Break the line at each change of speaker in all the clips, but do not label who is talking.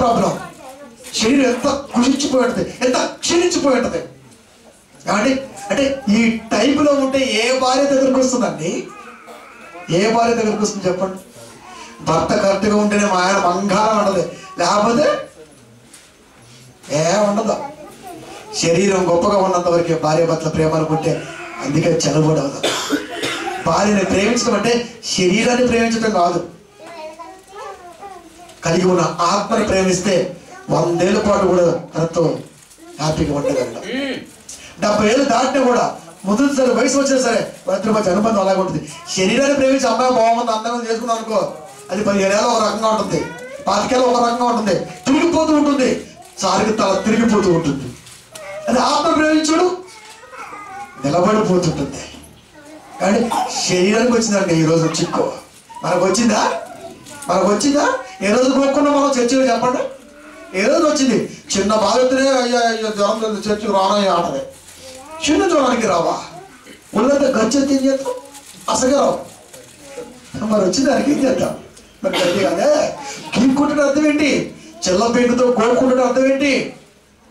Problem. శరీరం ఎంత కృషించిపోయి ఉంటుంది, ఎంత క్షీణించిపోయి ఉంటుంది. కాబట్టి అంటే ఈ టైపులో ఉంటే ఏ భార్య దగ్గరకు వస్తుందండి? ఏ భార్య దగ్గరకు వస్తుంది చెప్పండి? భర్త కరెక్ట్గా ఉంటేనే మా ఆయన బంగారం ఉండదు, లేకపోతే ఉండదు. శరీరం గొప్పగా ఉన్నంత వరకే భార్య భర్తల ప్రేమ అనుకుంటే అందుకే చెలబడి అవుతుంది. భార్యని ప్రేమించడం అంటే శరీరాన్ని ప్రేమించడం కాదు, కలిగి ఉన్న ఆత్మని ప్రేమిస్తే 100 ఏళ్ళ పాటు కూడా తనతో హ్యాపీగా ఉండగలడు. 70 ఏళ్ళు దాటినా కూడా ముదురు సరే వయసు వచ్చినా సరే ఇద్దరి మధ్య అనుబంధం అలాగే ఉంటుంది. శరీరాన్ని ప్రేమించి అమ్మాయి బాగుంది అందంగా చేసుకున్నాం అనుకో, అది 15 ఏళ్ళ ఒక రకంగా ఉంటుంది, 25 ఏళ్ళ ఒక రకంగా ఉంటుంది, తిరిగిపోతూ ఉంటుంది, సారికి తల తిరిగిపోతూ ఉంటుంది. అది ఆత్మ ప్రేమించుడు నిలబడిపోతుంటుంది. కానీ శరీరానికి వచ్చిందంటే ఈరోజు చిక్కు మనకు వచ్చిందా? మనకు వచ్చిందా? ఏ రోజు కొనుక్కున్నా మనం చర్చిలో చెప్పండి, ఏ రోజు వచ్చింది? చిన్న బాధితునే అయ్యా అయ్యో జ్వరం చర్చికి రానయ్యా అంటది. చిన్న జ్వరానికి రావా? ఉన్నంత గచ్చి ఏం చేస్తాం? అసలు రావు. మరి వచ్చింది దానికి ఏం చేద్దాం? మరి గట్టి కాదే గీక్కుంటే అర్థం ఏంటి? చెల్లపేటుతో కోరుకుంటే అర్థం ఏంటి?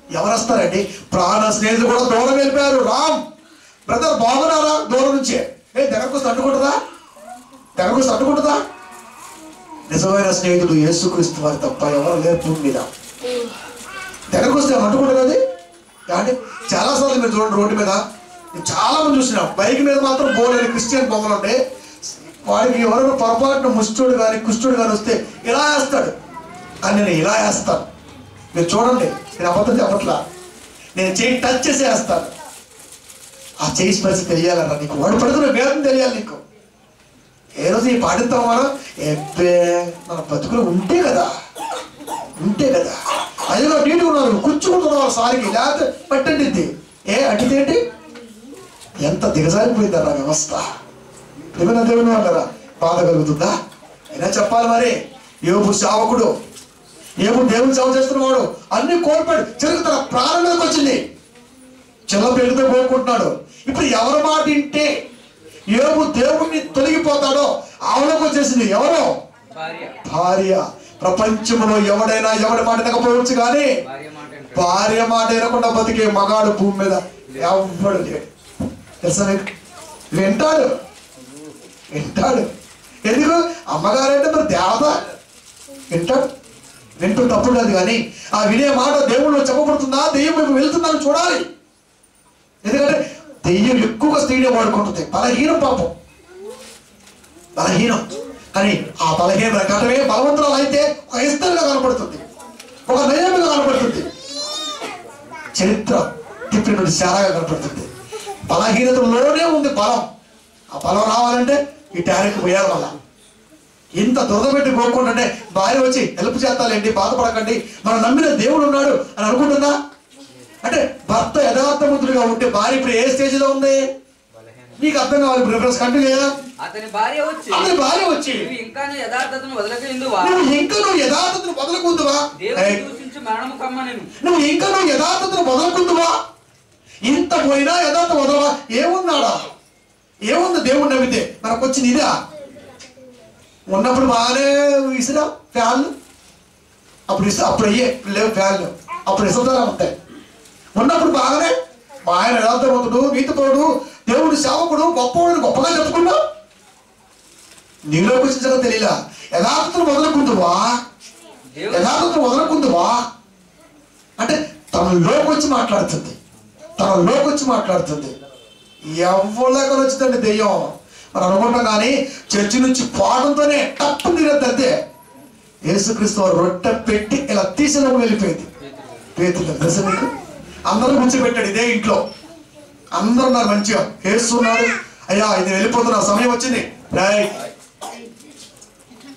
ఎవరు వస్తారండి? ప్రాణ స్నేహితులు కూడా దూరం వెళ్ళిపోయారు. రామ్ బ్రదర్ బాగున్నారా? దూరం నుంచే దగ్గరకు తట్టుకుంటుందా? దగ్గరకు తట్టుకుంటుందా? నిజమైన స్నేహితుడు యేసుక్రీస్తు వారి తప్ప ఎవరు లేరు భూమి మీద. దగ్గరకు వస్తే అంటుకుంటుంది అది. కానీ చాలాసార్లు మీరు చూడండి, రోడ్డు మీద చాలా మంది చూసినాం, బైక్ మీద మాత్రం బోలేని క్రిస్టియన్ బొమ్మలు ఉంటాయి. వాడికి ఎవరైనా పొరపాటున ముష్టోడు కానీ కుష్టుడు కానీ వస్తే ఇలా వేస్తాడు, కానీ నేను ఇలా వేస్తాను. మీరు చూడండి, నేను అబద్ధం చెప్పట్లా, నేను చేయి టచ్ చేసి వేస్తాను. ఆ చేయి పరిస్థితి తెలియాలన్నా నీకు, వాడు పడుతున్న వేదన తెలియాలి నీకు. ఏ రోజు ఈ పాటిస్తాం మనం? మన బతుకులు ఉంటే కదా, ఉంటే కదా. అదిలో నీటి ఉన్నారు కూర్చుకుంటున్నావు సారికి, లేకపోతే పట్టండి అడిగితే ఏంటి? ఎంత దిగజారిపోయిందరా వ్యవస్థ. ఏమైనా దేవుని వాళ్ళరా బాధ కలుగుతుందా? అయినా చెప్పాలి మరి. యోబు సేవకుడు, యోబు దేవుని సేవ చేస్తున్నవాడు, అన్ని కోల్పోయాడు. చివరికి తన ప్రాణంలోకి వచ్చింది, చిన్న పెళ్లితో కోరుకుంటున్నాడు. ఇప్పుడు ఎవరి మాట వింటే యోబు దేవుణ్ణి తొలగిపోతాడో ఆవులోకి వచ్చేసింది. ఎవరో? భార్య. ప్రపంచంలో ఎవడైనా ఎవడి మాట వినకపోవచ్చు, కానీ భార్య మాట వినకుండా బతికే మగాడు భూమి మీద ఎవడు లేడు. తెలుసా మీకు? వింటాడు, వింటాడు. ఎందుకు? అమ్మగారంటే మరి దేవత. వింటాడు, వింటూ తప్పుడు కాదు, కానీ ఆ వినే మాట దేవుళ్ళు చెప్పబడుతుందా, దెయ్యం వైపు వెళ్తుందని చూడాలి. ఎందుకంటే దెయ్యం ఎక్కువగా స్త్రీనే వాడుకుంటుంది. బలహీనం, పాపం బలహీనం. కానీ ఆ బలహీన ఘటమే బలవంతురాలు అయితే ఒక ఇస్తరుగా కనపడుతుంది, ఒక నయముగా కనపడుతుంది, చరిత్ర తిప్పినటువంటి శారగా కనపడుతుంది. బలహీనతలోనే ఉంది బలం. ఆ బలం రావాలంటే ఈ టారెక్కి పోయాలి. వల్ల ఇంత దురదపెట్టి కోరుకుంటుంటే భార్య వచ్చి హెల్ప్ చేస్తాలేండి, బాధపడకండి, మనం నమ్మిన దేవుడు ఉన్నాడు అని అనుకుంటుందా? అంటే భర్త యథార్థవంతుడిగా ఉంటే భార్య ఇప్పుడు ఏ స్టేజ్లో ఉంది నీకు అర్థం కావాలి. ప్రిఫరెన్స్ కంటిన్యూ చేయాలి.
అతని భార్య వచ్చి నువ్వు ఇంకా యథార్థతను వదలకుందువా,
నువ్వు ఇంకా యథార్థతను వదలకుందువా, ఇంత పోయినా యథార్థ వదలవా? ఏమున్నాడా? ఏముంది? దేవుడు నమ్మితే మనకు వచ్చింది ఇదా? ఉన్నప్పుడు బాగానే విసిరా ఫ్యాన్లు, అప్పుడు అయ్యే లేవు ఫ్యాన్లు, అప్పుడు ఇసుతారా ఉంటాయి. ఉన్నప్పుడు బాగానే మా ఆయన యథార్థవంతుడు, నీతిపరుడు, దేవుడు సేవకుడు, గొప్పవాడు గొప్పగా చెప్పుకున్నా. నీలోకి వచ్చిన తెలియలా. యథార్థతను వదలకుందువా, యథార్థతను వదలకుందువా అంటే తనలోకి వచ్చి మాట్లాడుతుంది, తనలోకి వచ్చి మాట్లాడుతుంది. ఎవరిలాగా వచ్చిందండి దెయ్యం మనం అనుకుంటాం, కానీ చర్చి నుంచి పాడంతోనే తప్పు తీరద్దంతే. యేసుక్రీస్తు వారు రొట్టె పెట్టి ఇలా తీసిన వెళ్ళిపోయింది. పేతులు తెలుసా మీకు? అందరూ కూర్చోబెట్టాడు ఇదే ఇంట్లో, అందరూ ఉన్నారు మంచిగా, ఏస్తున్నాడు. అయ్యా ఇది వెళ్ళిపోతున్నా, సమయం వచ్చింది,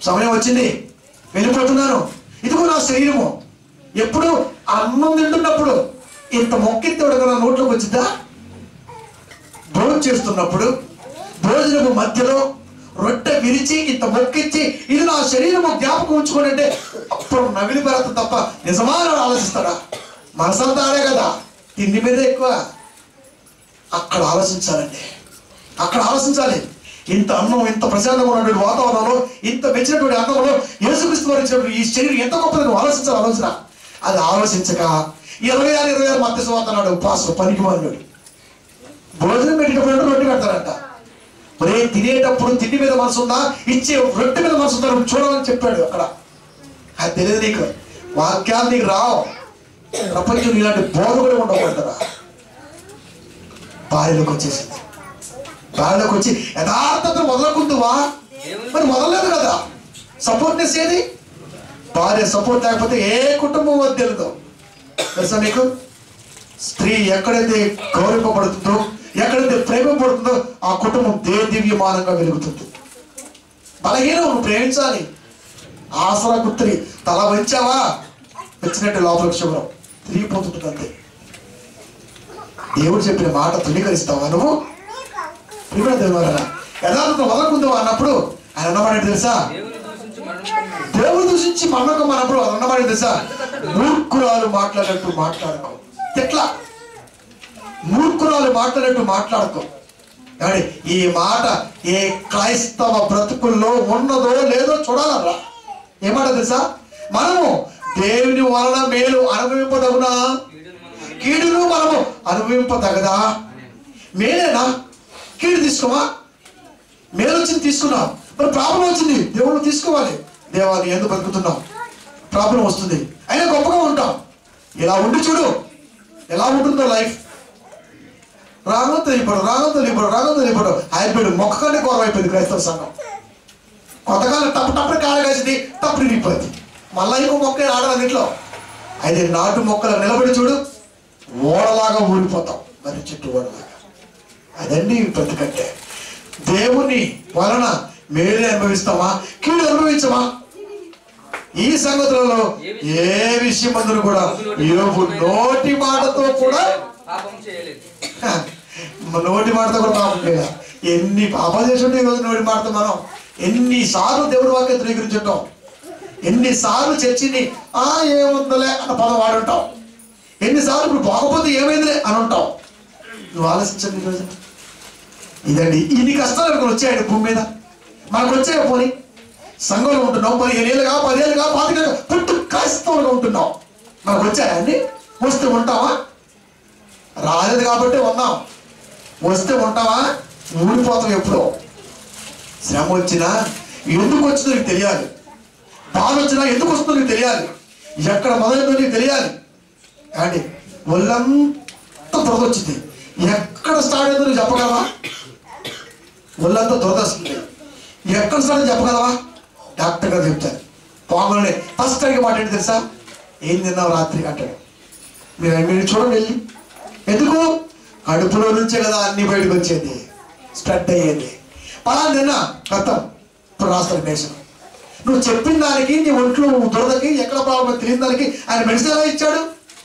సమయం వచ్చింది, వెళ్ళిపోతున్నాను, ఇదిగో నా శరీరము. ఎప్పుడు అన్నం తింటున్నప్పుడు ఇంత మొక్కెత్తోడు నా నోట్లోకి వచ్చిందా? భోజనం చేస్తున్నప్పుడు భోజనము మధ్యలో రొట్టె విరిచి ఇంత మొక్కిచ్చి ఇది నా శరీరము జ్ఞాపకం ఉంచుకోండి అంటే అప్పుడు నవిలి పెరత తప్ప నిజమా ఆలోచిస్తాడా? మనసంతా ఆడే కదా, తిండి మీద ఎక్కువ. అక్కడ ఆలోచించాలండి, అక్కడ ఆలోచించాలి. ఇంత అన్నం, ఇంత ప్రశాంతంగా ఉన్నటువంటి వాతావరణంలో, ఇంత మెచ్చినటువంటి అన్నంలో యేసుక్రీస్తు వారు ఇచ్చినటువంటి ఈ శరీరం ఎంత గొప్పదని ఆలోచించాలి. ఆలోచన అది ఆలోచించక 26 మత్తయి సువార్త అన్నాడు పాస్టర్ పనికి మాలినాడు. భోజనం పెట్టేటప్పుడు రొట్టె పెడతారంట. ఒరే తినేటప్పుడు తిండి మీద మనసు ఉందా, ఇచ్చే రొట్టె మీద మనసు ఉందా చూడాలని చెప్పాడు అక్కడ. అది తెలియదు నీకు, వాక్యాలు నీకు రావు. ప్రపంచం ఇలాంటి బోధ కూడా ఉండకూడదురా. భార్యలోకి వచ్చేసింది. భార్యలోకి వచ్చి యథార్థత వదలకుందువా, మరి వదలలేదు కదా. సపోర్ట్నెస్ ఏది? భార్య సపోర్ట్ లేకపోతే ఏ కుటుంబం వద్దెలదు తెలుసా మీకు. స్త్రీ ఎక్కడైతే గౌరవింపబడుతుందో, ఎక్కడైతే ప్రేమపడుతుందో ఆ కుటుంబం దివ్యమానంగా వెలుగుతుంది. బలహీనం నువ్వు ప్రేమించాలి. ఆసరా గుర్తుని తల వంచావా వచ్చినట్టు లోపల శుభ్రం తిరిగిపోతుంటుంది అంతే. దేవుడు చెప్పిన మాట తృణీకరిస్తావా నువ్వు? యథార్థత వదలకుందావా అన్నప్పుడు ఆయన అన్నమాడేది తెలుసా? దేవుడు దూషించి మరణకం అన్నప్పుడు అది అన్నమాడేది తెలుసా? మూర్ఖురాలు మాట్లాడినట్టు మాట్లాడుకో. ఎట్లా మూర్ఖురాలు మాట్లాడినట్టు మాట్లాడుకో. కానీ ఈ మాట ఏ క్రైస్తవ బ్రతుకుల్లో ఉన్నదో లేదో చూడాలరా. ఏమాట తెలుసా? మనము దేవుని వలన మేలు అనుభవింపదగునా, కీడును మనము అనుభవింపదగదా? మేలేనా? కీడు తీసుకోమా? మేలు వచ్చింది తీసుకున్నాం, మరి ప్రాబ్లం వచ్చింది దేవుడు తీసుకోవాలి. దేవాన్ని ఎందుకు బతుకుతున్నాం? ప్రాబ్లం వస్తుంది అయినా గొప్పగా ఉంటాం. ఇలా ఉండి చూడు ఎలా ఉంటుందో లైఫ్. రాగం తెలియపడు హైబ్రిడ్ మొక్క కంటే గౌరవం అయిపోయింది క్రైస్తవ సంఘం. కొంతకాలం టప్పుడు కాడగాసింది, తప్పుడు ఇరిగిపోయింది. మళ్ళీ ఇంకో మొక్క ఆడాలి ఇంట్లో. అయితే నాటు మొక్కలు నిలబడి చూడు, ఓడలాగా ఊడిపోతాం, మరి చుట్టూ ఓడలాగా. అదండి బ్రతికంటే. దేవుని వలన మేలు అనుభవిస్తామా, కీడు అనుభవించమా? ఈ సంగతులలో ఏ విషయం అందరూ కూడా యోబు నోటి మాటతో కూడా పాపం లేదా? ఎన్ని పాపాలు చేస్తుంటే ఈరోజు నోటి మాటతో మనం ఎన్నిసార్లు దేవుడి వాక్యం ధృవీకరించుంటాం, ఎన్నిసార్లు చర్చిని ఏముందలే అన్న పదం వాడుంటాం, ఎన్నిసార్లు ఇప్పుడు బాగపోతే ఏమైందిలే అని ఉంటాం. నువ్వు ఆలోచించండి ఈరోజు. ఇదండి ఇన్ని కష్టాలు మనకు వచ్చాయండి భూమి మీద. మనకు వచ్చాయి పోనీ సంఘంలో ఉంటున్నాం, 15 ఏళ్ళుగా 10 ఏళ్ళుగా 25 ఏళ్ళుగా పుట్టు క్రైస్తవులుగా ఉంటున్నాం. మనకు వచ్చాయండి. వస్తే ఉంటావా? రాలేదు కాబట్టి ఉన్నాం. వస్తే ఉంటావా? ఊడిపోతాం ఎప్పుడో. శ్రమ వచ్చినా ఎందుకు వచ్చిందో నీకు తెలియాలి. బాధ వచ్చినా ఎందుకు వస్తుందో నీకు తెలియాలి. ఎక్కడ మొదలైందో నీకు తెలియాలి. కానీ ఒళ్ళంతా దురద వచ్చింది, ఎక్కడ స్టార్ట్ అయిందో నువ్వు చెప్పగలవా? ఒళ్ళంతా దురద వస్తుంది, ఎక్కడ స్టార్ట్ అయిందో చెప్పగలవా? డాక్టర్ గారు చెప్తారు. పోగానే ఫస్ట్ అడిగే మాట ఏంటి తెలుసా? ఏం తిన్నావు రాత్రి అంటాడు. మీరు చూడండి వెళ్ళి. ఎందుకు? కడుపులో నుంచే కదా అన్ని బయటకు వచ్చేది, స్ప్రెడ్ అయ్యేది. పలానా తిన్నా కథం ఇప్పుడు రాస్తారు మెడిసిన్. నువ్వు చెప్పిన దానికి, నీ ఒంట్లో దురదకి ఎక్కడ ప్రాబ్లం తెలియని దానికి ఆయన మెడిసిన్ ఎలా ఇచ్చాడు?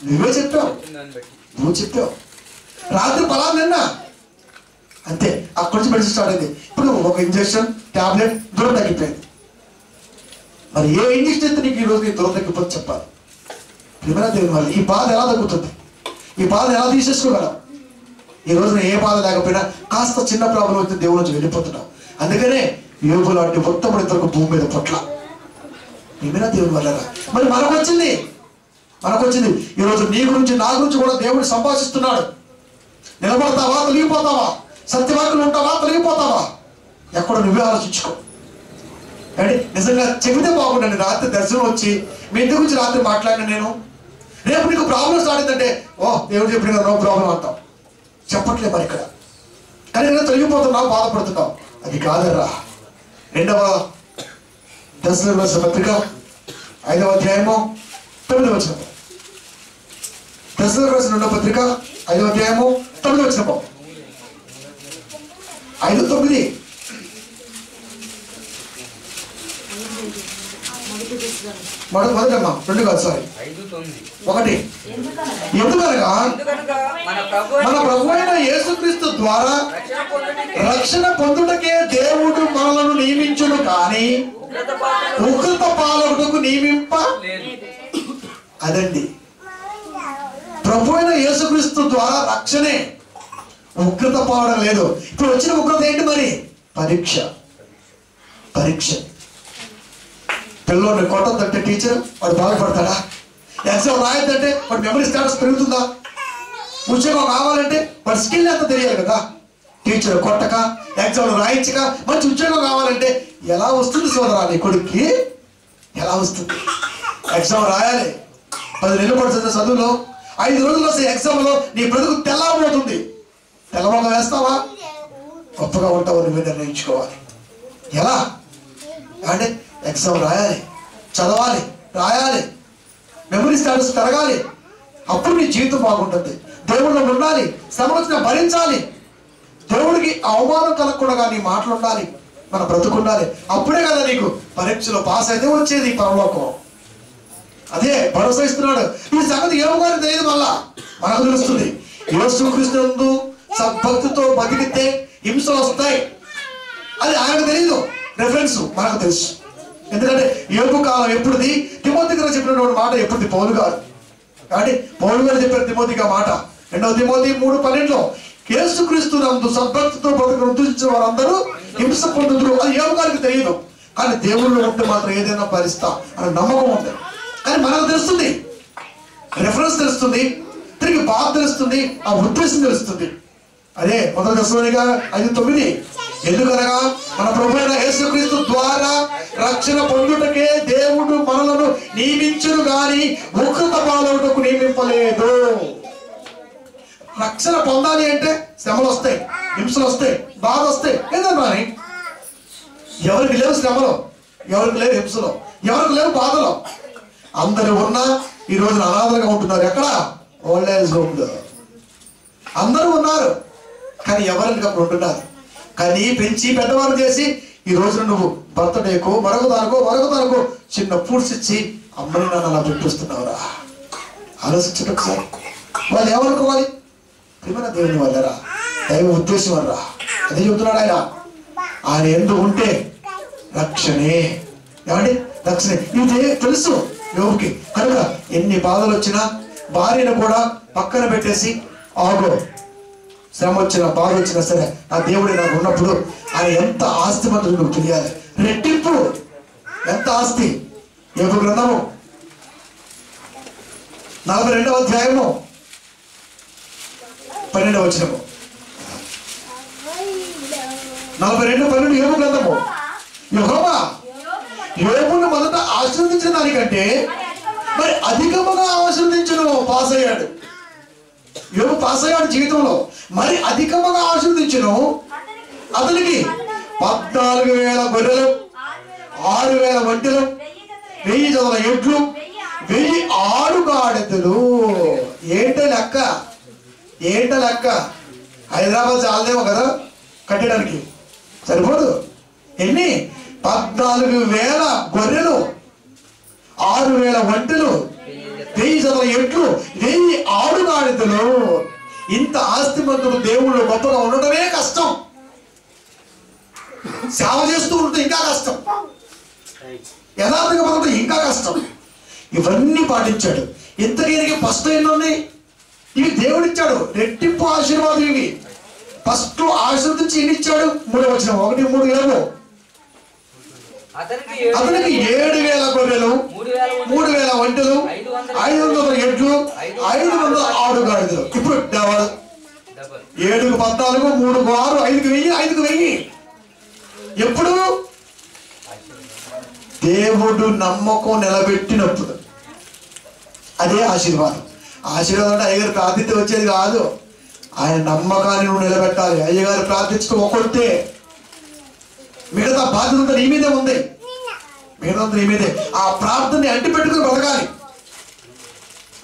నువ్వే చెప్పావు. నువ్వు చెప్పావు రాత్రి పలానా తిన్నా అంతే. అక్కడి నుంచి మెడిసిన్ స్టార్ట్ అయింది. ఇప్పుడు ఒక ఇంజక్షన్, టాబ్లెట్, దురద తగ్గిపోయింది. మరి ఏ ఇంజక్షన్ అయితే నీకు ఈరోజు నీ దురద తగ్గిపోతే చెప్పాలి. ప్రేమనా దేవుని వల్ల ఈ బాధ ఎలా తగ్గుతుంది? ఈ బాధ ఎలా తీసేసుకోగలం? ఈ రోజున ఏ బాధ లేకపోయినా కాస్త చిన్న ప్రాబ్లం అయితే దేవుడి నుంచి వెళ్ళిపోతున్నాం. అందుకనే యోబు లాంటి ఉత్తముడు ఇంతవరకు భూమి మీద పొట్ల. ప్రేమనా దేవుని వల్ల. మరి మనకు వచ్చింది ఈరోజు నీ గురించి నా గురించి కూడా దేవుడు సంభాషిస్తున్నాడు. నిలబడతావా, తొలగిపోతావా? సత్యవాకులు ఉంటావా, తొలగిపోతావా? ఎక్కడ నువ్వే ఆలోచించుకో. అంటే నిజంగా చెబితే బాగుండండి. రాత్రి దర్శనం వచ్చి మీ ఇంటి గురించి రాత్రి మాట్లాడిన నేను, రేపు నీకు ప్రాబ్లం స్టార్ట్ అయిందంటే దేవుడు చెప్పిన కదా నో ప్రాబ్లం అంటాం. చెప్పట్లేదు మరి ఇక్కడ. కానీ నేను తొలగిపోతున్నావు, బాధపడుతున్నావు. అది కాదర్రా. 2వ దశలోని పత్రిక 5వ అధ్యాయము 9వ వచనం. దశలోని రాసిన 2వ పత్రిక 5వ అధ్యాయము 9వ వచనం. 5:9. మొదటమ్మా 2 కాదు, సారీ 1. ఎందుకనగా మన ప్రభువైన యేసుక్రీస్తు ద్వారా రక్షణ పొందుటకే దేవుడు మనలను నియమించును, కానీ ఉగ్రత పాలకుడుకు నియమింప. అదండి ప్రభువైన యేసుక్రీస్తు ద్వారా రక్షణే, ఉగ్రత పాలడం లేదు. ఇప్పుడు వచ్చిన ఉగ్రత ఏంటి మరి? పరీక్ష. పిల్లోడిని కొట్టద్దంటే టీచర్ వాడు బాగుపడతాడా? ఎగ్జామ్ రాయద్దంటే వాడు మెమరీ స్టాటస్ పెరుగుతుందా? ఉద్యోగం కావాలంటే వాడి స్కిల్ ఎంత తెలియాలి కదా. టీచర్ కొట్టక, ఎగ్జామ్ రాయించక మంచి ఉద్యోగం కావాలంటే ఎలా వస్తుంది సోదరా? నీ కొడుక్కి ఎలా వస్తుంది? ఎగ్జామ్ రాయాలి. 10 నెలలు పడుతుంది చదువులో. 5 రోజులు వస్తే ఎగ్జామ్లో నీ బ్రతుకు తెల్లబోతుంది. తెల్లబొమ్మ వేస్తావా? గొప్పగా ఉంటావు నువ్వే నిర్ణయించుకోవాలి. ఎలా అంటే ఎగ్జామ్ రాయాలి, చదవాలి, రాయాలి, మెమరీ స్టాటస్ పెరగాలి. అప్పుడు నీ జీవితం బాగుంటుంది. దేవుళ్ళు ఉండాలి, శ్రమ వచ్చినా భరించాలి. దేవుడికి అవమానం కలగకుండా నీ మాటలు ఉండాలి, మన బ్రతుకు ఉండాలి. అప్పుడే కదా నీకు పరీక్షలో పాస్ అయితే వచ్చేది పరలోకం. అదే భరోసా ఇస్తున్నాడు. ఈ సంగతి ఏమో తెలియదు, మళ్ళా మనకు తెలుస్తుంది. యేసుక్రీస్తు సద్భక్తితో బతికితే హింసలు వస్తాయి, అది ఆయనకు తెలియదు. రెఫరెన్స్ మనకు తెలుసు. ఎందుకంటే యోబు కాలం ఎప్పుడుది? తిమోతి గారు చెప్పినటువంటి మాట ఎప్పుడుది? పౌలు గారు. కాబట్టి పౌలు గారు చెప్పారు తిమోతికి ఆ మాట. 2 తిమోతి 3:12 యేసుక్రీస్తు నందు సద్భక్తితో బ్రతుకు రుచించిన వారందరూ హింస పొందుతురు. అది యోబు గారికి తెలియదు. కానీ దేవుళ్ళు ఉంటే మాత్రం ఏదైనా భరిస్తా అనే నమ్మకం ఉంది. కానీ మనకు తెలుస్తుంది, రెఫరెన్స్ తెలుస్తుంది, తిరిగి బాధ తెలుస్తుంది, ఆ ఉద్దేశం తెలుస్తుంది. అదే 1 దశలోనిగా 5:9 ఎందుకనగా మన ప్రభువైన యేసుక్రీస్తు ద్వారా రక్షణ పొందుటకే దేవుడు మనలను నియమించును గాని ఉగ్రత పాలవుటకు నియమింపలేదు. రక్షణ పొందాలి అంటే శ్రమలు వస్తాయి, హింసలు వస్తాయి, బాధ వస్తాయి. ఏదన్నా ఎవరికి లేవు శ్రమలో, ఎవరికి లేవు హింసలో, ఎవరికి లేవు బాధలో. అందరూ ఉన్నా ఈ రోజున అనాథలుగా ఉంటున్నారు. ఎక్కడ? Old age home. అందరూ ఉన్నారు కానీ ఎవరికి అప్పుడు ఉంటున్నారు. కానీ పెంచి పెద్దవారు చేసి ఈ రోజున నువ్వు బర్త్డేకో మరొకదానికో చిన్న ఫ్రూట్స్ ఇచ్చి అమ్మని నాన్న అలా పెట్టిస్తున్నావురా. ఆలోచించడం ఒకసారి. వాళ్ళు ఏమనుకోవాలి? ప్రియమైన దేవుని వాళ్ళరా, దైవ ఉద్దేశం వల్ల అదే చెబుతున్నాడు ఆయన. ఆయన ఎందుకు ఉంటే రక్షణే. ఏమండి? రక్షణే. ఇది తెలుసు యోగుకి. కనుక ఎన్ని బాధలు వచ్చినా భార్యను కూడా పక్కన పెట్టేసి ఆగో, శ్రమ వచ్చినా బాధ వచ్చినా సరే నా దేవుడే నాకు ఉన్నప్పుడు ఆయన ఎంత ఆస్తిమంతుడు నువ్వు తెలియాలి. రెట్టింపు ఎంత ఆస్తి. యోబు గ్రంథము 42వ అధ్యాయము 12వ వచనము. 42:12 యోబు గ్రంథము. యెహోవా యోబును మొదట ఆశీర్వదించిన దానికంటే మరి అధికముగా ఆశీర్వదించును. పాస్ అయ్యాడు యోబు, పాస్ అయ్యాడు జీవితంలో. మరి అధికముగా ఆశీర్వదించును. అతనికి 14,000 గొర్రెలు, 6,000 ఒంటెలు, 1000 జతల ఎడ్లు, 1000 ఆడుగాడిదలు. ఏంటో లెక్క? హైదరాబాద్ చాలదేమో కదా కట్టడానికి, సరిపోదు. ఎన్ని? 14,000 గొర్రెలు, 6,000 ఒంటెలు, 1000 జతల ఎడ్లు, 1000 ఆడుగాడిదలు. ఇంత ఆస్తిమంతుడు దేవుళ్ళు గొప్పగా ఉండడమే కష్టం. సేవ చేస్తూ ఉంటే ఇంకా కష్టం, యథార్థంగా బతకడం ఇంకా కష్టం. ఇవన్నీ పాటించాడు. ఇంతకీనికి ఫస్ట్ ఎన్ని ఉన్నాయి? ఇవి దేవుడిచ్చాడు, రెట్టింపు ఆశీర్వాదం ఇవి. ఫస్ట్ ఆశీర్వదించి ఎన్ని ఇచ్చాడు? 3వ వచనం 1:3
అతనికి
7,000 గొర్రెలు, 3,000 ఒంటెలు, 500 ఎడ్లు, 500 ఆడుగాడిదలు. ఇప్పుడు డబల్. 7కు 14, 3కు 6, 5కు 1000, 5కు 1000. ఎప్పుడు? దేవుడు నమ్మకం నిలబెట్టినప్పుడు. అదే ఆశీర్వాదం. ఆశీర్వాదం అంటే అయ్యగారు ప్రార్థిస్తే వచ్చేది కాదు. ఆయన నమ్మకాన్ని నువ్వు నిలబెట్టాలి. అయ్యగారు ప్రార్థించడం ఒకటే, మిగతా బాధ్యత నీ మీదే ఉంది. నీ మీదే. ఆ ప్రార్థనని అంటిపెట్టుకుని బ్రతకాలి,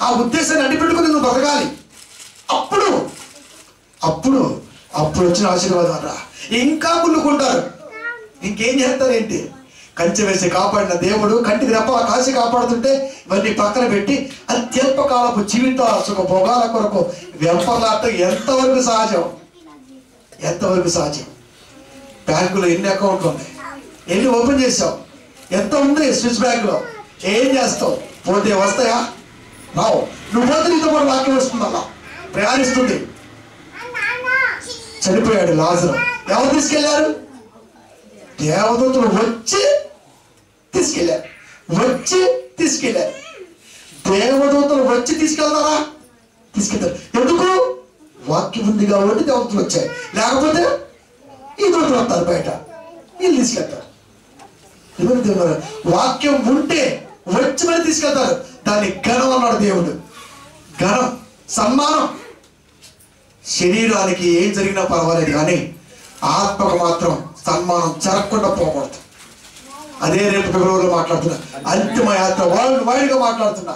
ఆ ఉద్దేశాన్ని అంటిపెట్టుకుని నువ్వు బ్రతకాలి. అప్పుడు వచ్చిన ఆశీర్వాదం రా. ఇంకా కుళ్ళుకుంటారు. ఇంకేం చేస్తారు ఏంటి? కంచె వేసి కాపాడిన దేవుడు కంటికి రెప్ప కాసి కాపాడుతుంటే ఇవన్నీ పక్కన పెట్టి అత్యల్పకాలపు జీవిత సుఖ భోగాల కొరకు వెంపర్లాడటం ఎంతవరకు సహజం? బ్యాంకులో ఎన్ని అకౌంట్లు ఉన్నాయి? ఎన్ని ఓపెన్ చేసావు? ఎంత ఉంది స్విచ్ బ్యాంకులో? ఏం చేస్తావు? పోతే వస్తాయా? రావు. నువ్వు పోతే నీతో పాటు వాక్యం వస్తుంది, అలా ప్రయాణిస్తుంది. చనిపోయాడు లాజరు. ఎవరు తీసుకెళ్లారు? దేవదూతలు వచ్చి తీసుకెళ్ళారు. దేవదూతలు వచ్చి తీసుకెళ్తారా? తీసుకెళ్తారు. ఎందుకు? వాక్యం ఉంది కాబట్టి దేవతలు వచ్చాయి. లేకపోతే ఈ దూతలు వస్తారు బయట, వీళ్ళు తీసుకెళ్తారు. వాక్యం ఉంటే వచ్చి మరి తీసుకెళ్తారు. దాన్ని ఘనం అన్నాడు దేవుడు. ఘనం, సన్మానం. శరీరానికి ఏం జరిగినా పర్వాలేదు, కానీ ఆత్మకు మాత్రం సన్మానం జరగకుండా పోకూడదు. అదే రేపు ఫిబ్రవరిలో మాట్లాడుతున్నా. అంతిమ యాత్ర వరల్డ్ వైడ్ గా మాట్లాడుతున్నా.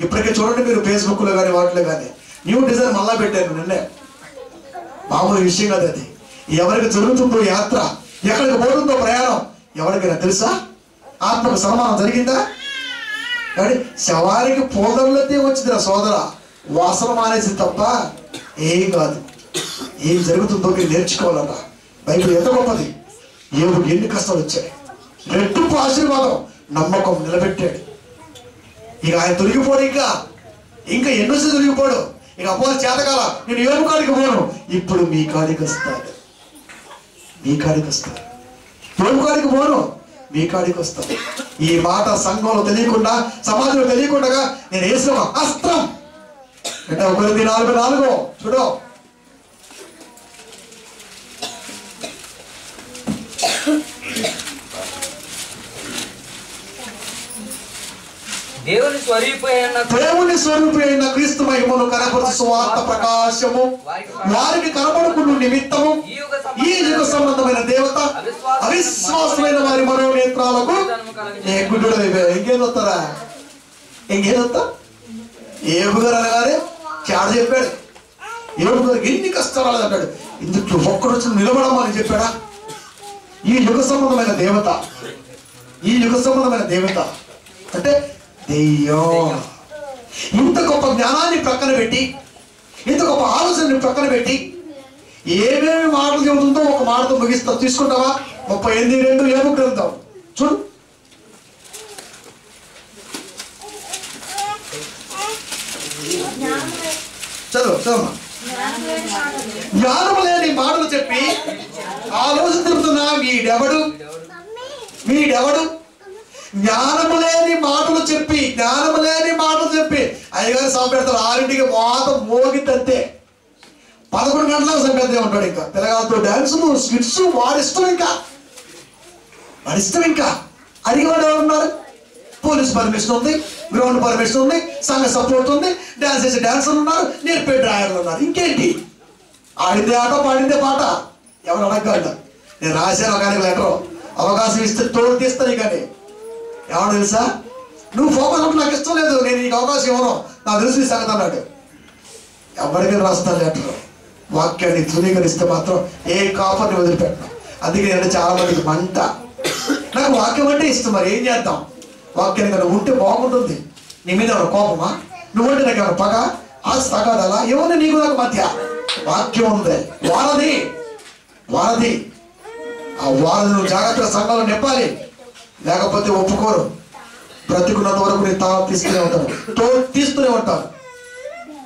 ఇప్పటికే చూడండి మీరు ఫేస్బుక్ లో కానీ వాటిలో కానీ న్యూ డిజైన్ మళ్ళా పెట్టాను నిన్నే. మామూలు విషయం కదా అది. ఎవరికి జరుగుతుందో యాత్ర, ఎక్కడికి పోతుందో ప్రయాణం ఎవరికైనా తెలుసా? ఆత్మకు సన్మానం జరిగిందా? కానీ శవానికి పోదళ్ళతే వచ్చిందిరా సోదర, వాసన మానేసి తప్ప ఏం కాదు. ఏం జరుగుతుందో మీరు నేర్చుకోవాలన్నా. బైబిల్ ఎంత గొప్పది. ఏడు ఎన్ని కష్టాలు వచ్చాయి, రెట్టింపు ఆశీర్వాదం, నమ్మకం నిలబెట్టాడు. ఇక ఆయన తొలగిపోడు. ఇంకా ఎన్నోసారి తొలగిపోడు. ఇక అపోలు చేతకాల నేను ఏడు కాడికి పోను. ఇప్పుడు మీ కాడికి వస్తాడు. ఏడు కాడికి పోను, మీ కాడికి వస్తాడు. ఈ మాట సంఘంలో తెలియకుండా, సమాజంలో తెలియకుండా నేను వేసిన అస్త్రం. అంటే 1:44 చూడు.
దేవుని స్వరూపి అయిన క్రీస్తు మహిమను కనపరచు సువార్త ప్రకాశము వారికి కనపడకుండా నిమిత్తము ఈ యుగ సంబంధమైన దేవత అవిశ్వాసమైన వారి మరో నేత్రాలకు ఇంకేదొస్తారా? ఏబు గారు అనగానే చాడ చెప్పాడు. ఏబు గారికి ఎన్ని కష్టాలు అంటాడు. ఇందుకు ఒక్కడు వచ్చి నిలబడమని చెప్పాడా? ఈ యుగ సంబంధమైన దేవత అంటే దెయ్యం. ఇంత గొప్ప జ్ఞానాన్ని ప్రక్కన పెట్టి, ఇంత గొప్ప ఆలోచనని ప్రక్కన పెట్టి ఏమేమి మాటలు చెబుతుందో ఒక మాటతో ముగిస్తా. తీసుకుంటావా? 38:2 ఏబు గ్రంథం చూడు. చదువు. జ్ఞానము లేని మాటలు చెప్పి ఆలోచన తెలుపుతున్నా వీడెవడు? జ్ఞానము లేని మాటలు చెప్పి అయ్యగారు సంపెడతాడు. 6ంటికి మాత్రం మోగిద్దంతే. 11 గంటలకు సంపెద్దే ఉంటాడు. ఇంకా పిల్లగాలతో డాన్సులు, స్కిట్స్, వాడిష్టం. ఇంకా అడిగేవాడు ఎవరున్నారు? పోలీస్ పర్మిషన్ ఉంది, గ్రౌండ్ పర్మిషన్ ఉంది, సంఘ సపోర్ట్ ఉంది, డాన్స్ చేసే డాన్సర్లు ఉన్నారు, నేర్పే డ్రాయర్లు ఉన్నారు. ఇంకేంటి? ఆడిందే ఆట, పాడిందే పాట. ఎవరు అడగగలడు? నేను రాశాను కానీ లెటర్, అవకాశం ఇస్తే తోడు తీస్తాను. కానీ ఎవరు తెలుసా? నువ్వు ఫోకస్ ఉంటే నాకు ఇష్టం లేదు, నేను నీకు అవకాశం ఇవ్వను, నాకు తెలుసు ఈ సంగతి అన్నాడు. ఎవరికి రాస్తాను లెటర్? వాక్యాన్ని ధృవీకరిస్తే మాత్రం ఏ కాపర్ని వదిలిపెట్టను. అందుకే నేను చాలా మందికి మంట. నాకు వాక్యం అంటే ఇష్టం, మరి ఏం చేద్దాం? వాక్యాన్ని కనుక ఉంటే బాగుంటుంది. నీ మీద ఏమైనా కోపమా? నువ్వంటే నాకు ఏమైనా పగ, ఆశ తగాదలా ఏమన్నా నీకు నాకు మధ్య? వాక్యం ఉంది, వారధి. ఆ వారధి నువ్వు జాగ్రత్తగా సంఘంలో నింపాలి. లేకపోతే ఒప్పుకోరు. బ్రతికున్నంత వరకు నేను తీస్తూనే ఉంటాను.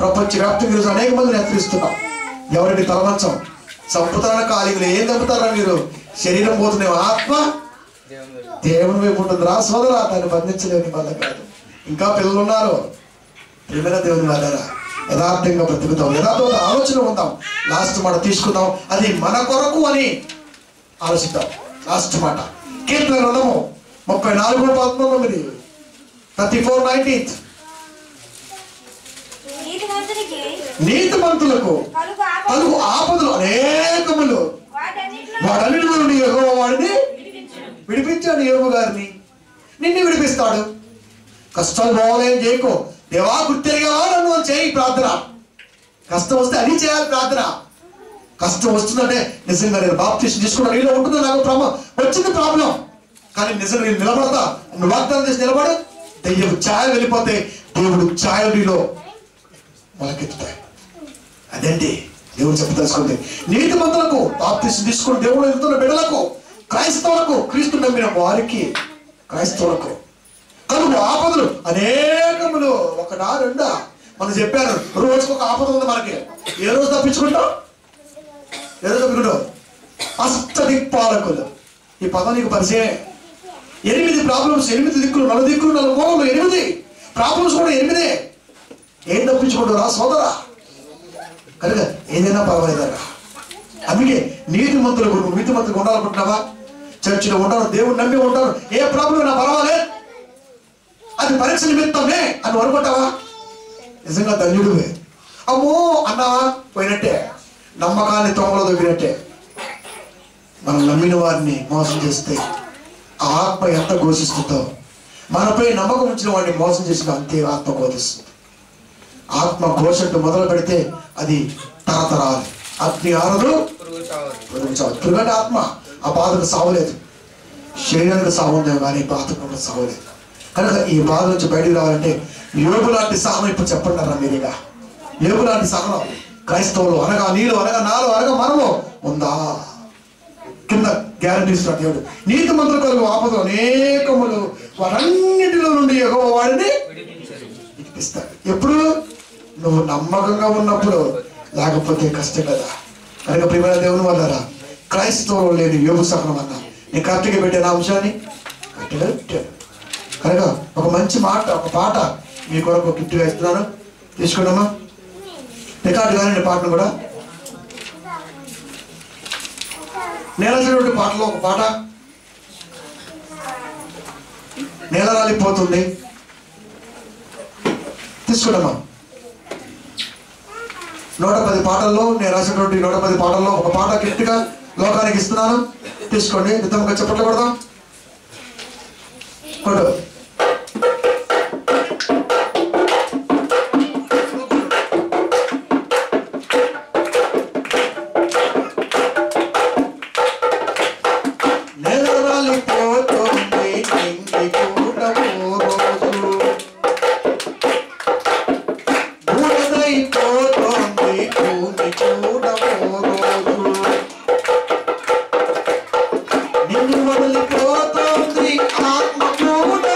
ప్రపంచవ్యాప్తంగా ఈరోజు అనేక మందిని హెచ్చరిస్తున్నాం. ఎవరికి తలవంచం. చంపుతారా ఖాళీలు? ఏం చంపుతారా మీరు? శరీరం పోతున్న ఆత్మ దేవుని వైపు ఉంటుంది రా సోదరా. దాన్ని బంధించలేని వల్ల కాదు. ఇంకా పిల్లలు ఉన్నారు. ప్రియమైన దేవుని వాళ్ళరా, యథార్థంగా బ్రతుకుతాం, యథార్థంగా ఆలోచన ఉందాం. లాస్ట్ మాట తీసుకుందాం, అది మన కొరకు అని ఆలోచిద్దాం. లాస్ట్ మాట కీర్తన గ్రంథము 34:19, 34:19. నీతిమంతులకు కలుగు ఆపదలు అనేకములు, వాటన్నిటిలో నుండి యెహోవా వాడిని విడిపించాడు. యోబు గారిని నిన్ను విడిపిస్తాడు. కష్టాలు పోవాలని చేయకో. దేవా గుర్తెరిగా నన్ను చేయి ప్రార్థన. కష్టం వస్తే అది చేయాలి ప్రార్థన. కష్టం వస్తుందంటే నిజంగా నేను బాప్టిస్ట్ తీసుకున్నా, నీలో ఉంటుంది నాకు వచ్చింది ప్రాబ్లం, కానీ నిజంగా నేను నిలబడతా. నువ్వు వాగ్దానం చేసి నిలబడు. దెయ్యం ఛాయలు వెళ్ళిపోతే దేవుడు ఛాయలు నీలో మొలకెత్తుతాయి. అదేంటి దేవుడు చెప్పదలుచుకుంది. నీతిమంతులకు బాప్టిస్ట్ తీసుకుని దేవుడు వెళ్తున్న బిడ్డలకు, క్రైస్తవులకు, క్రీస్తు నమ్మిన వారికి, క్రైస్తవులకు కలుగు ఆపదలు అనేకములు. 1-2 మనం చెప్పారు. రోజుకు ఒక ఆపద ఉంది మనకి. ఏ రోజు తప్పించుకుంటాం? అష్టదిక్పాలకులు
ఈ పదం నీకు పరిచయం. 8 ప్రాబ్లమ్స్, 8 దిక్కులు, 4 దిక్కులు, 4 మూలలు, 8 ప్రాబ్లమ్స్ కూడా 8. ఏం తప్పించుకుంటారా సోదరా? కనుక ఏదైనా పర్వాలేదరా. అందుకే నీతిమంతులు ఉండాలనుకుంటున్నావా? చర్చిలో ఉంటారు, దేవుడు నమ్మి ఉంటారు, ఏ ప్రాబ్లం అయినా పర్వాలేదు, అది పరీక్ష నిమిత్తమే అని అనుకుంటావా? నిజంగా ధన్యుడివే. అమ్మో అన్నావా, పోయినట్టే, నమ్మకాన్ని తొంగలో దొరికినట్టే. మనం నమ్మిన వారిని మోసం చేస్తే ఆ ఆత్మ ఎంత ఘోషిస్తుందో, మనపై నమ్మకం ఉంచిన వాడిని మోసం చేసిన అంతే ఆత్మ ఘోషిస్తుంది. ఆత్మ ఘోషంటూ మొదలు పెడితే అది తరతరాలు. అగ్ని ఆరదు, పురుగంటే ఆత్మ. ఆ బాధకు సావలేదు, శరీరానికి సావు ఉందేమో కానీ బాధకు సావలేదు. కనుక ఈ బాధ నుంచి బయటికి రావాలంటే యోగు లాంటి సహనం ఇప్పుడు చెప్పండి మీరుగా. యోగు లాంటి సహనం క్రైస్తవులు అనగా నీలో, అనగా నాలో, అనగా మనలో ఉందా? కింద గ్యారంటీ ఇస్తున్నాడు దేవుడు. నీతి మంత్రులు కలుగు ఆపదలు అనేకములు, వారన్నిటిలో నుండి యెహోవా వాడిని విడిపిస్తాడు. ఎప్పుడు? నువ్వు నమ్మకంగా ఉన్నప్పుడు, లేకపోతే కష్టం కదా. కనుక ప్రియమైన దేవుని వల్లరా, క్రైస్తవులు లేని యోగు సహనం అన్నా నేను కరెక్ట్గా పెట్టాను అంశాన్ని, కరెక్ట్గా పెట్టాను. కనుక ఒక మంచి మాట, ఒక పాట మీ కొరకు గిఫ్ట్గా ఇస్తున్నాను, తీసుకున్నామా? రికార్డు కానీ పాటను కూడా నేలటువంటి పాటలో ఒక పాట, నేల రాలిపోతుంది, తీసుకున్నామా? 110 పాటల్లో నేను రాసినటువంటి 110 పాటల్లో ఒక పాట గిఫ్ట్గా లోకానికి ఇస్తున్నాను, తీసుకోండి. నిజంగా చెప్పట్లు కొడదాం. కొడు నిన్ను వదిలిపోతుంది ఆత్మ కూడా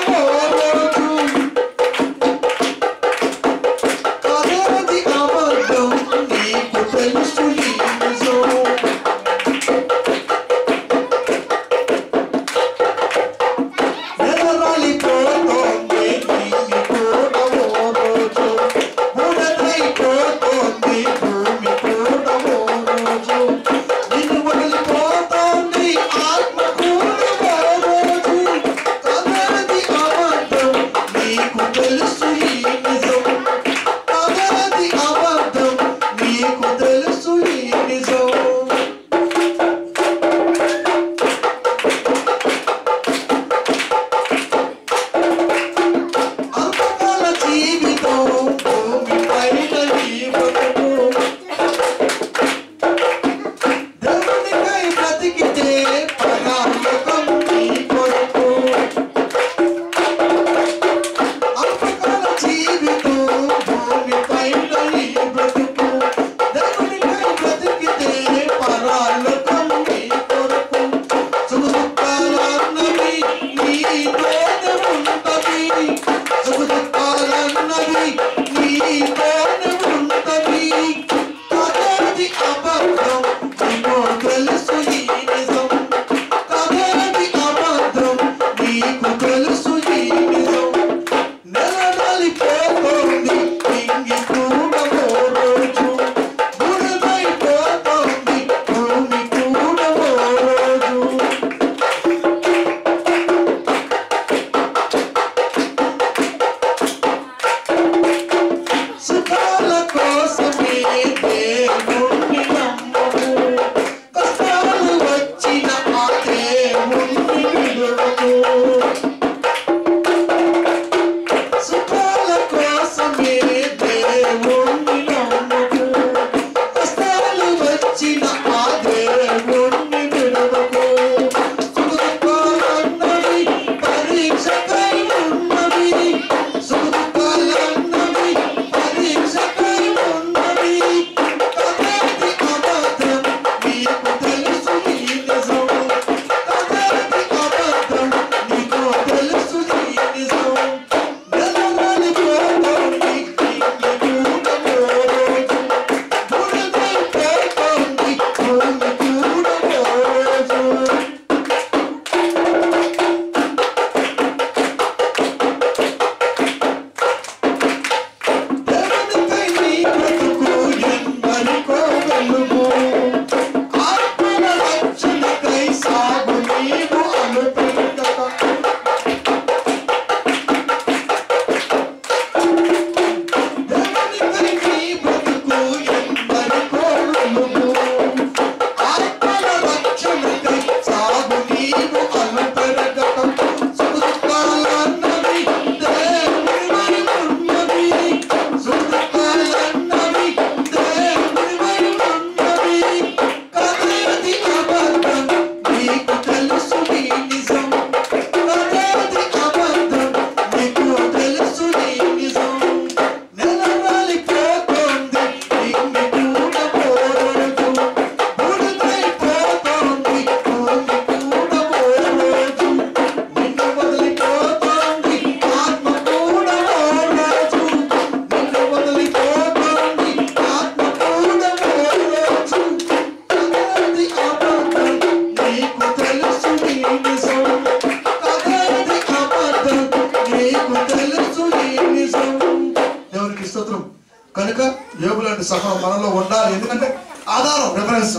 ఉండాలండి, సహనం మనలో ఉండాలి. ఎందుకంటే ఆధారం, రిఫరెన్స్.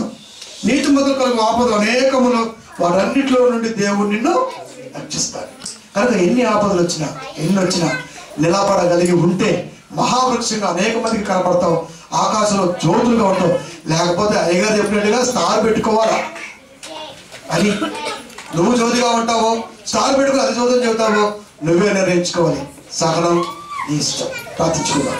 నీతిమంతులు కలుగు ఆపదలు అనేకములు, వాటన్నిటిలో నుండి దేవుడు నిన్ను రక్షిస్తాడు. కనుక ఎన్ని ఆపదలు వచ్చినా ఎన్ని వచ్చినా నిలబడగలిగి ఉంటే మహావృక్షంగా అనేక మందికి కనపడతావు, ఆకాశంలో జ్యోతులుగా ఉంటావు. లేకపోతే అయ్యగారు చెప్పినట్టుగా స్టార్ పెట్టుకోవాలా అని, నువ్వు జ్యోతిగా ఉంటావో స్టార్ పెట్టుకుని అది జ్యోతిని చెబుతావో నువ్వే నిర్ణయించుకోవాలి. సహనం నీ ఇష్టం. ప్రార్థించుకుందాం.